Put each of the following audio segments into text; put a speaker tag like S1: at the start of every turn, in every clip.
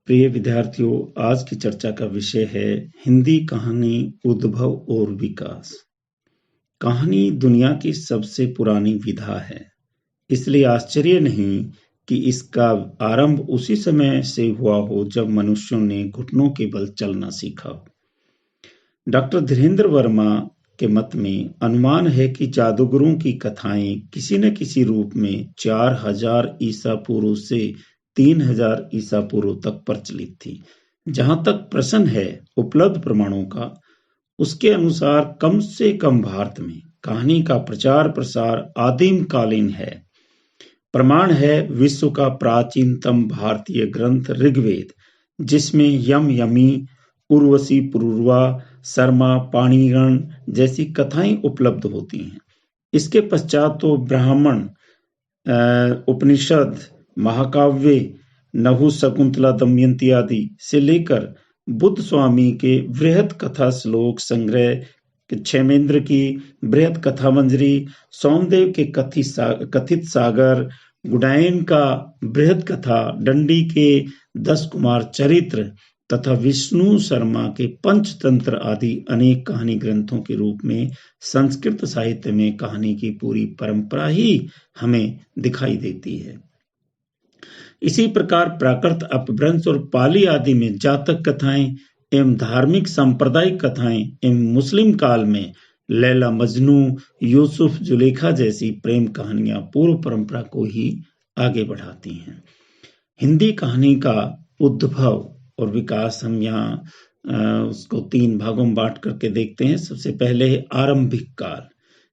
S1: प्रिय विद्यार्थियों, आज की चर्चा का विषय है हिंदी कहानी उद्भव और विकास। कहानी दुनिया की सबसे पुरानी विधा है, इसलिए आश्चर्य नहीं कि इसका आरंभ उसी समय से हुआ हो जब मनुष्यों ने घुटनों के बल चलना सीखा हो। डॉक्टर धीरेन्द्र वर्मा के मत में अनुमान है कि जादूगरों की कथाएं किसी न किसी रूप में 4000 ईसा पूर्व से 3000 ईसा पूर्व तक प्रचलित थी। जहां तक प्रश्न है उपलब्ध प्रमाणों का, उसके अनुसार कम से कम भारत में कहानी का प्रचार प्रसार आदिम कालीन है। प्रमाण है विश्व का प्राचीनतम भारतीय ग्रंथ ऋग्वेद, जिसमें यम यमी, उर्वशी पुरुरवा, शर्मा पाणिगण जैसी कथाएं उपलब्ध होती हैं। इसके पश्चात तो ब्राह्मण, उपनिषद, महाकाव्य, नहुष, शकुंतला, दमयंती आदि से लेकर बुद्ध स्वामी के वृहत कथा श्लोक संग्रह, क्षेमेंद्र की बृहत कथा मंजरी, सोमदेव के कथित सागर, गुडायन का बृहत कथा, दंडी के 10 कुमार चरित्र तथा विष्णु शर्मा के पंचतंत्र आदि अनेक कहानी ग्रंथों के रूप में संस्कृत साहित्य में कहानी की पूरी परंपरा ही हमें दिखाई देती है। इसी प्रकार प्राकृत, अपभ्रंश और पाली आदि में जातक कथाएं एवं धार्मिक सांप्रदायिक कथाएं एवं मुस्लिम काल में लैला मजनू, यूसुफ जुलेखा जैसी प्रेम कहानियां पूर्व परंपरा को ही आगे बढ़ाती हैं। हिंदी कहानी का उद्भव और विकास हम यहाँ उसको 3 भागों में बांट करके देखते हैं। सबसे पहले है आरंभिक काल।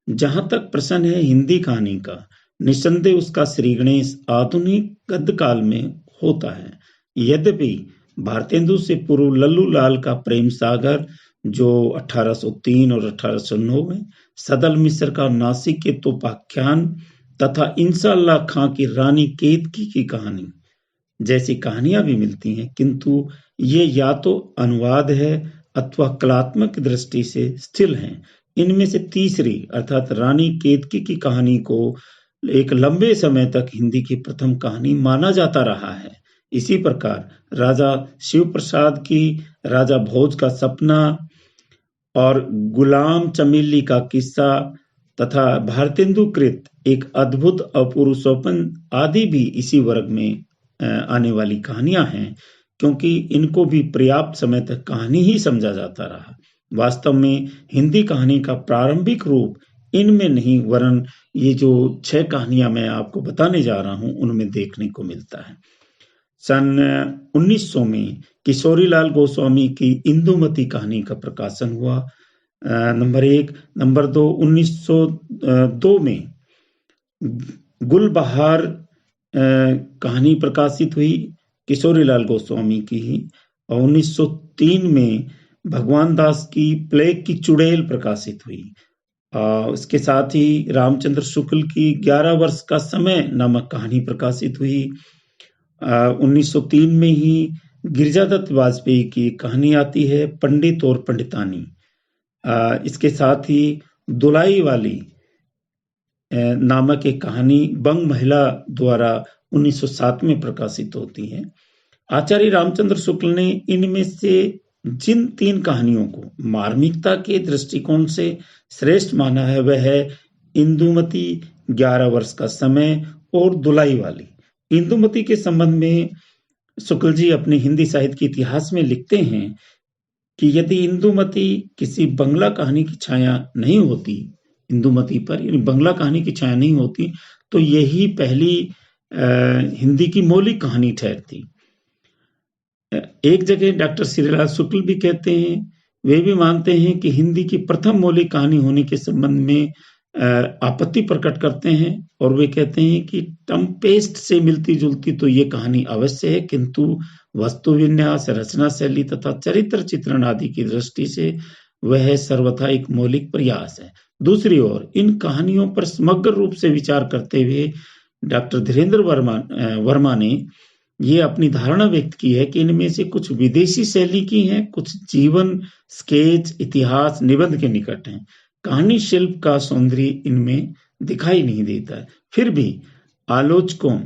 S1: जहां तक प्रश्न है हिंदी कहानी का, निसंदेह उसका श्री गणेश आधुनिक गद्य काल में होता है। यद्यपि भारतेंदु से पूर्व लल्लू लाल का प्रेम सागर जो 1803 और 1809 में, सदल मिश्र का नासिक के तोपाख्यान तथा इंशाअल्लाह खां की रानी केतकी की कहानी जैसी कहानियां भी मिलती हैं, किंतु ये या तो अनुवाद है अथवा कलात्मक दृष्टि से स्थिर हैं। इनमें से तीसरी अर्थात रानी केतकी की कहानी को एक लंबे समय तक हिंदी की प्रथम कहानी माना जाता रहा है। इसी प्रकार राजा शिव प्रसाद की राजा भोज का सपना और गुलाम चमेली का किस्सा तथा भारतेंदु कृत एक अद्भुत अपूर्व स्वप्न आदि भी इसी वर्ग में आने वाली कहानियां हैं, क्योंकि इनको भी पर्याप्त समय तक कहानी ही समझा जाता रहा। वास्तव में हिंदी कहानी का प्रारंभिक रूप इनमें नहीं वरन ये जो 6 कहानियां मैं आपको बताने जा रहा हूं उनमें देखने को मिलता है। सन 1900 में किशोरीलाल गोस्वामी की इंदुमती कहानी का प्रकाशन हुआ, नंबर 1। नंबर 2, 1902 में गुलबहार कहानी प्रकाशित हुई किशोरीलाल गोस्वामी की ही, और 1903 में भगवान दास की प्लेग की चुड़ैल प्रकाशित हुई। इसके साथ ही रामचंद्र शुक्ल की 11 वर्ष का समय नामक कहानी प्रकाशित हुई। 1903 में ही गिरिजादत्त वाजपेयी की कहानी आती है, पंडित और पंडितानी। इसके साथ ही दुलाई वाली नामक एक कहानी बंग महिला द्वारा 1907 में प्रकाशित होती है। आचार्य रामचंद्र शुक्ल ने इनमें से जिन 3 कहानियों को मार्मिकता के दृष्टिकोण से श्रेष्ठ माना है वह है इंदुमती, 11 वर्ष का समय और दुलाई वाली। इंदुमती के संबंध में शुक्ल जी अपने हिंदी साहित्य के इतिहास में लिखते हैं कि यदि इंदुमती किसी बंगला कहानी की छाया नहीं होती, इंदुमती पर यानी बंगला कहानी की छाया नहीं होती, तो यही पहली हिंदी की मौलिक कहानी ठहरती। एक जगह डॉक्टर श्रीलाल शुक्ल भी कहते हैं, वे भी मानते हैं कि हिंदी की प्रथम मौलिक कहानी होने के संबंध में आपत्ति प्रकट करते हैं, और वे कहते हैं कि टम्पेस्ट से मिलती जुलती तो ये कहानी अवश्य है, किंतु वस्तु विन्यास, रचना शैली तथा चरित्र चित्रण आदि की दृष्टि से वह सर्वथा एक मौलिक प्रयास है। दूसरी ओर इन कहानियों पर समग्र रूप से विचार करते हुए डॉक्टर धीरेन्द्र वर्मा ने ये अपनी धारणा व्यक्त की है कि इनमें से कुछ विदेशी शैली की हैं, कुछ जीवन, स्केच, इतिहास, निबंध के निकट हैं। कहानी शिल्प का सौंदर्य इनमें दिखाई नहीं देता है। फिर भी आलोचकों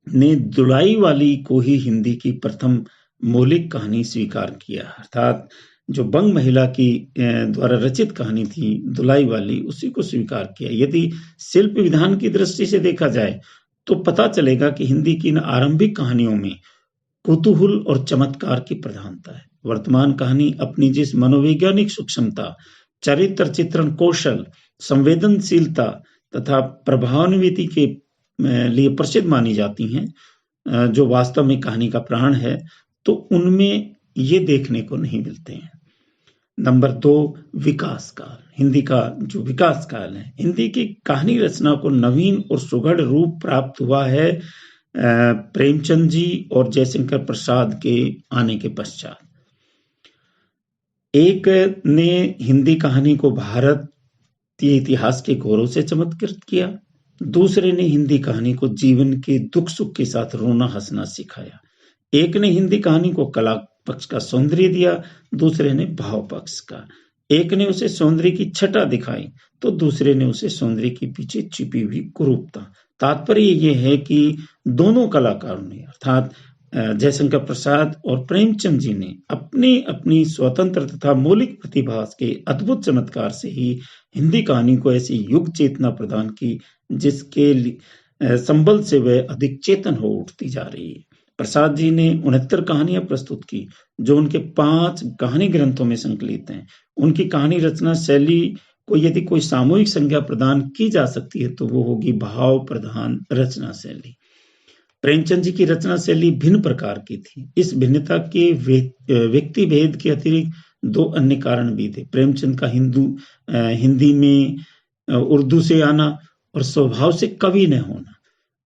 S1: ने दुलाई वाली को ही हिंदी की प्रथम मौलिक कहानी स्वीकार किया, अर्थात जो बंग महिला की द्वारा रचित कहानी थी दुलाई वाली, उसी को स्वीकार किया। यदि शिल्प विधान की दृष्टि से देखा जाए तो पता चलेगा कि हिंदी की इन आरंभिक कहानियों में कुतूहल और चमत्कार की प्रधानता है। वर्तमान कहानी अपनी जिस मनोवैज्ञानिक सूक्ष्मता, चरित्र चित्रण कौशल, संवेदनशीलता तथा प्रभावान्विति के लिए प्रसिद्ध मानी जाती हैं, जो वास्तव में कहानी का प्राण है, तो उनमें ये देखने को नहीं मिलते हैं। नंबर 2, विकास काल। हिंदी का जो विकास काल है, हिंदी की कहानी रचना को नवीन और सुघड़ रूप प्राप्त हुआ है प्रेमचंद जी और जयशंकर प्रसाद के आने के पश्चात। एक ने हिंदी कहानी को भारतीय इतिहास के गौरव से चमत्कृत किया, दूसरे ने हिंदी कहानी को जीवन के दुख सुख के साथ रोना हंसना सिखाया। एक ने हिंदी कहानी को कला पक्ष का सौंदर्य दिया, दूसरे ने भाव पक्ष का। एक ने उसे सौंदर्य की छटा दिखाई तो दूसरे ने उसे सौंदर्य के पीछे छिपी हुई कुरूपता। तात्पर्य ये है कि दोनों कलाकारों ने, अर्थात जयशंकर प्रसाद और प्रेमचंद जी ने अपनी अपनी स्वतंत्र तथा मौलिक प्रतिभा के अद्भुत चमत्कार से ही हिंदी कहानी को ऐसी युग चेतना प्रदान की जिसके संबल से वह अधिक चेतन हो उठती जा रही है। प्रसाद जी ने 69 कहानियां प्रस्तुत की जो उनके 5 कहानी ग्रंथों में संकलित हैं। उनकी कहानी रचना शैली को यदि कोई सामूहिक संज्ञा प्रदान की जा सकती है तो वो होगी भाव प्रधान रचना शैली। प्रेमचंद जी की रचना शैली भिन्न प्रकार की थी। इस भिन्नता के व्यक्ति भेद के अतिरिक्त 2 अन्य कारण भी थे। प्रेमचंद का हिंदी में उर्दू से आना और स्वभाव से कवि न होना।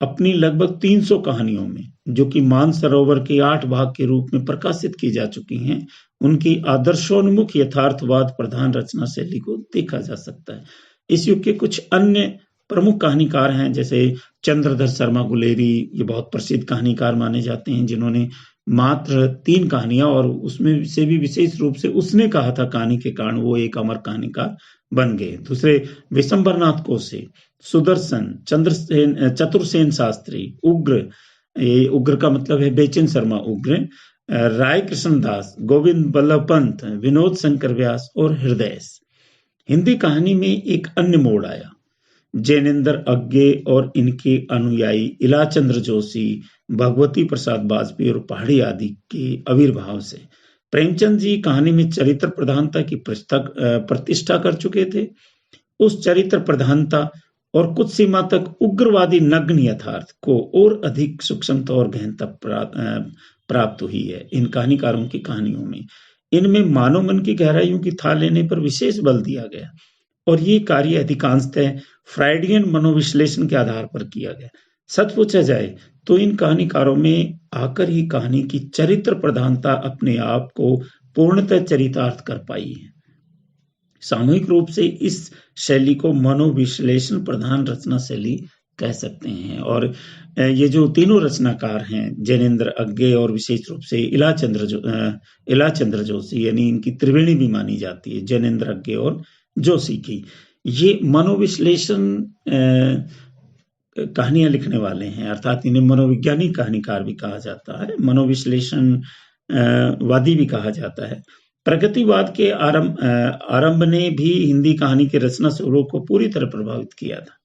S1: अपनी लगभग 300 कहानियों में, जो कि मानसरोवर के 8 भाग के रूप में प्रकाशित की जा चुकी हैं, उनकी आदर्शोन्मुख यथार्थवाद प्रधान रचना शैली को देखा जा सकता है। इस युग के कुछ अन्य प्रमुख कहानीकार हैं, जैसे चंद्रधर शर्मा गुलेरी, ये बहुत प्रसिद्ध कहानीकार माने जाते हैं, जिन्होंने मात्र 3 कहानियां और उसमें से भी विशेष रूप से उसने कहा था कहानी के कारण वो एक अमर कहानीकार बन गए। दूसरे विशंबरनाथ कोसे, सुदर्शन, चतुरसेन शास्त्री, उग्र का मतलब है बेचन शर्मा उग्र, राय कृष्णदास, गोविंद बल्लभ पंत, विनोद शंकर व्यास और हृदय। हिंदी कहानी में एक अन्य मोड़ आया जैनेन्द्र अग्गे और इनके अनुयायी इलाचंद्र जोशी, भगवती प्रसाद वाजपेयी और पहाड़ी आदि के आविर्भाव से। प्रेमचंद जी कहानी में चरित्र प्रधानता की प्रतिष्ठा कर चुके थे। उस चरित्र प्रधानता और कुछ सीमा तक उग्रवादी नग्न यथार्थ को और अधिक सूक्ष्मता और गहनता प्राप्त हुई है इन कहानीकारों की कहानियों में। इनमें मानव मन की गहराइयों की थाह लेने पर विशेष बल दिया गया और ये कार्य अधिकांशतः फ्राइडियन मनोविश्लेषण के आधार पर किया गया। सच पूछा जाए तो इन कहानीकारों में आकर ही कहानी की चरित्र प्रधानता अपने आप को पूर्णतः चरितार्थ कर पाई है। सामूहिक रूप से इस शैली को मनोविश्लेषण प्रधान रचना शैली कह सकते हैं। और ये जो तीनों रचनाकार हैं, जैनेन्द्र अग्गे और विशेष रूप से इलाचंद्र जोशी, यानी इनकी त्रिवेणी भी मानी जाती है, जैनेन्द्र अग्गे और जोशी की, ये मनोविश्लेषण कहानियां लिखने वाले हैं, अर्थात इन्हें मनोवैज्ञानिक कहानीकार भी कहा जाता है, मनोविश्लेषण वादी भी कहा जाता है। प्रगतिवाद के आरंभ ने भी हिंदी कहानी के रचना स्वरूप को पूरी तरह प्रभावित किया था।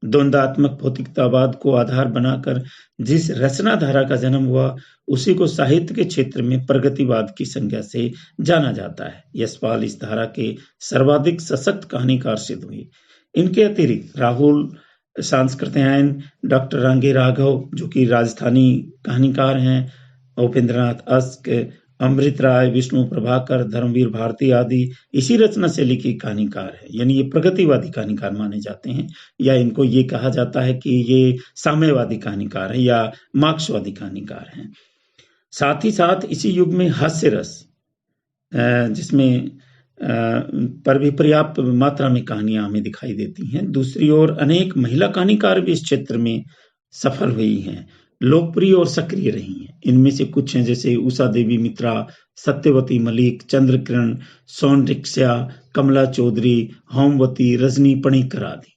S1: द्वंदात्मक भौतिकतावाद को आधार बनाकर जिस रचना धारा का जन्म हुआ उसी को साहित्य के क्षेत्र में प्रगतिवाद की संज्ञा से जाना जाता है। यशपाल इस धारा के सर्वाधिक सशक्त कहानीकार सिद्ध हुए। इनके अतिरिक्त राहुल सांस्कृत्यायन, डॉक्टर रांगे राघव जो कि राजस्थानी कहानीकार हैं, उपेंद्रनाथ अस्क, अमृत राय, विष्णु प्रभाकर, धर्मवीर भारती आदि इसी रचना शैली के कहानीकार है, यानी ये प्रगतिवादी कहानीकार माने जाते हैं, या इनको ये कहा जाता है कि ये साम्यवादी कहानीकार है या मार्क्सवादी कहानीकार हैं। साथ ही साथ इसी युग में हास्य रस, जिसमें पर भी पर्याप्त मात्रा में कहानियां हमें दिखाई देती हैं। दूसरी ओर अनेक महिला कहानीकार भी इस क्षेत्र में सफल हुई हैं, लोकप्रिय और सक्रिय रही हैं। इनमें से कुछ हैं जैसे उषा देवी मित्रा, सत्यवती मलिक, चंद्रकिरण, सौंदर्या, कमला चौधरी, होमवती, रजनी पणिकर आदि।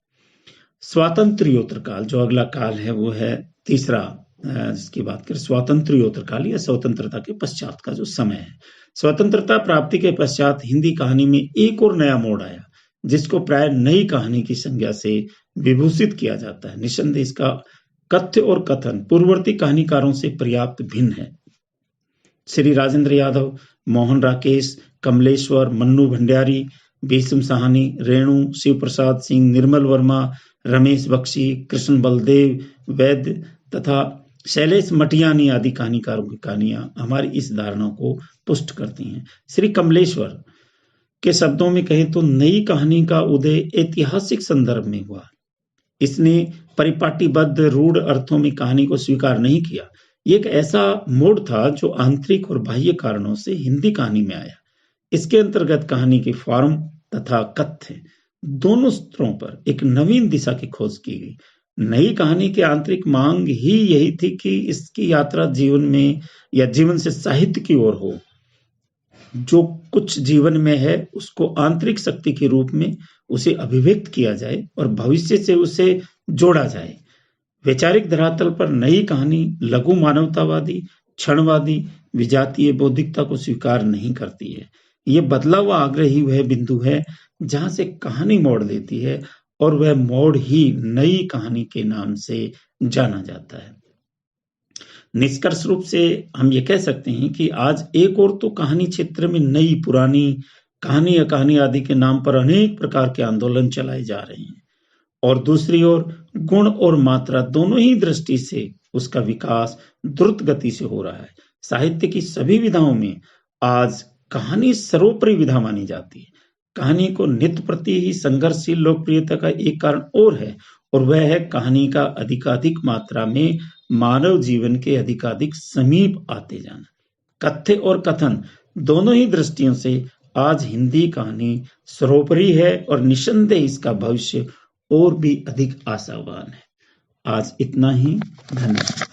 S1: स्वातंत्र्योत्तर काल जो अगला काल है वो है तीसरा जिसकी बात करें स्वातंत्र्योत्तर काल या स्वतंत्रता के पश्चात का जो समय है। स्वतंत्रता प्राप्ति के पश्चात हिंदी कहानी में एक और नया मोड़ आया, जिसको प्राय नई कहानी की संज्ञा से विभूषित किया जाता है। निस्संदेह इसका कथ्य और कथन पूर्ववर्ती कहानीकारों से पर्याप्त भिन्न है। श्री राजेंद्र यादव, मोहन राकेश, कमलेश्वर, मन्नू भंडारी, भीष्म साहनी, रेणु, शिव प्रसाद सिंह, निर्मल वर्मा, रमेश बख्शी, कृष्ण बलदेव वैद्य तथा शैलेश मटियानी आदि कहानीकारों की कहानियां हमारी इस धारणा को पुष्ट करती हैं। श्री कमलेश्वर के शब्दों में कहें तो नई कहानी का उदय ऐतिहासिक संदर्भ में हुआ। इसने परिपाटीबद्ध रूढ़ अर्थों में कहानी को स्वीकार नहीं किया। ये एक ऐसा मोड़ था जो आंतरिक और बाह्य कारणों से हिंदी कहानी में आया। इसके अंतर्गत कहानी के फॉर्म तथा कथ्य दोनों स्तरों पर एक नवीन दिशा की खोज की गई। नई कहानी की आंतरिक मांग ही यही थी कि इसकी यात्रा जीवन में या जीवन से साहित्य की ओर हो। जो कुछ जीवन में है उसको आंतरिक शक्ति के रूप में उसे अभिव्यक्त किया जाए और भविष्य से उसे जोड़ा जाए। वैचारिक धरातल पर नई कहानी लघु मानवतावादी, क्षणवादी, विजातीय बौद्धिकता को स्वीकार नहीं करती है। ये बदला हुआ आग्रह ही वह बिंदु है जहां से कहानी मोड़ लेती है और वह मोड़ ही नई कहानी के नाम से जाना जाता है। निष्कर्ष रूप से हम ये कह सकते हैं कि आज एक और तो कहानी क्षेत्र में नई पुरानी कहानी या कहानी आदि के नाम पर अनेक प्रकार के आंदोलन चलाए जा रहे हैं, और दूसरी ओर गुण और मात्रा दोनों ही दृष्टि से उसका विकास द्रुत गति से हो रहा है। साहित्य की सभी विधाओं में आज कहानी सर्वोपरि विधा मानी जाती है। कहानी को नित्य प्रति ही संघर्षशील लोकप्रियता का एक कारण और है, और वह है कहानी का अधिकाधिक मात्रा में मानव जीवन के अधिकाधिक समीप आते जाना। कथ्य और कथन दोनों ही दृष्टियों से आज हिंदी कहानी सर्वोपरि है और निस्संदेह इसका भविष्य और भी अधिक आशावान है। आज इतना ही। धन्यवाद।